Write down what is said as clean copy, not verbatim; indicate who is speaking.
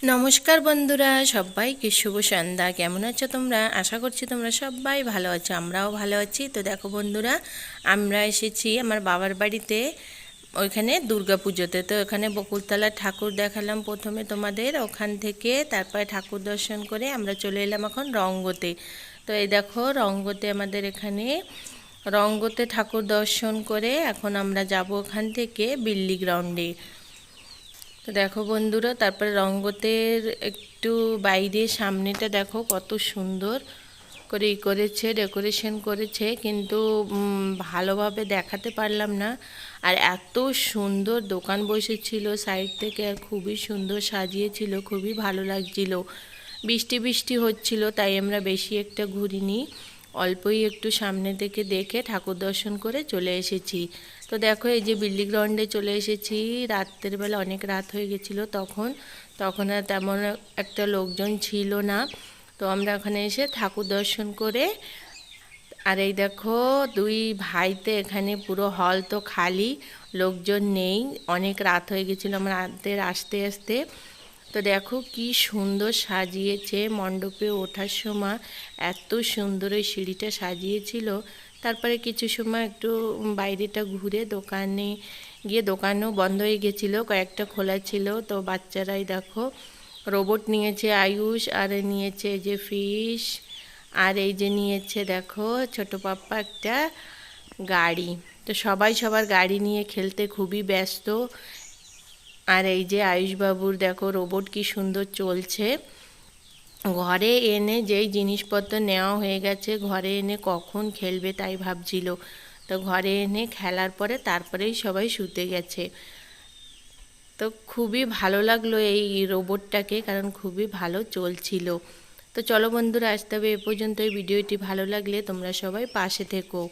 Speaker 1: নমস্কার বন্ধুরা, সবাইকে শুভ সন্ধ্যা। কেমন আছো তোমরা? আশা করছি তোমরা সবাই ভালো আছো, আমরাও ভালো আছি। তো দেখো বন্ধুরা, আমরা এসেছি আমার বাবার বাড়িতে, ওইখানে দুর্গা পুজোতে। তো এখানে বকুলতলার ঠাকুর দেখালাম প্রথমে তোমাদের, ওখান থেকে তারপরে ঠাকুর দর্শন করে আমরা চলে এলাম এখন রঙ্গতে। তো এই দেখো রঙ্গতে আমাদের এখানে, রঙ্গতে ঠাকুর দর্শন করে এখন আমরা যাব ওখান থেকে বিল্লি গ্রাউন্ডে। তো দেখো বন্ধুরা, তারপরে রঙ্গতের একটু বাইরে সামনেটা দেখো কত সুন্দর করে করেছে, ডেকোরেশন করেছে, কিন্তু ভালোভাবে দেখাতে পারলাম না। আর এত সুন্দর দোকান বসেছিল সাইড থেকে, আর খুবই সুন্দর সাজিয়েছিল, খুবই ভালো লাগছিল। বৃষ্টি বৃষ্টি হচ্ছিল, তাই আমরা বেশি একটা ঘুরিনি, অল্পই একটু সামনে থেকে দেখে ঠাকুর দর্শন করে চলে এসেছি। তো দেখো এই যে বিল্লি গ্রাউন্ডে চলে এসেছি, রাত্রের বেলা অনেক রাত হয়ে গেছিলো তখন, আর তেমন একটা লোকজন ছিল না। তো আমরা ওখানে এসে ঠাকুর দর্শন করে, আর এই দেখো দুই ভাইতে এখানে পুরো হল তো খালি, লোকজন নেই, অনেক রাত হয়ে গেছিলো আমাদের আসতে আসতে। তো দেখো কি সুন্দর সাজিয়েছে, মণ্ডপে ওঠার সময় এত সুন্দর ওই সিঁড়িটা সাজিয়েছিল। তারপরে কিছু সময় একটু বাইরেটা ঘুরে দোকানে গিয়ে, দোকানও বন্ধ হয়ে গেছিলো, কয়েকটা খোলা ছিল। তো বাচ্চারাই দেখো রোবট নিয়েছে আয়ুষ, আর নিয়েছে যে ফিশ, আর এই যে নিয়েছে দেখো ছোট পাপ্পা একটা গাড়ি। তো সবাই সবার গাড়ি নিয়ে খেলতে খুবই ব্যস্ত। আর এই যে আয়ুষবাবুর দেখো রোবট কি সুন্দর চলছে। ঘরে এনে যেই জিনিসপত্র নেওয়া হয়ে গেছে, ঘরে এনে কখন খেলবে তাই ভাবছিল। তো ঘরে এনে খেলার পরে তারপরেই সবাই শুতে গেছে। তো খুবই ভালো লাগলো এই রোবটটাকে, কারণ খুবই ভালো চলছিল। তো চলো বন্ধুরা, আসতে হবে এ পর্যন্ত। এই ভিডিওটি ভালো লাগলে তোমরা সবাই পাশে থেকো।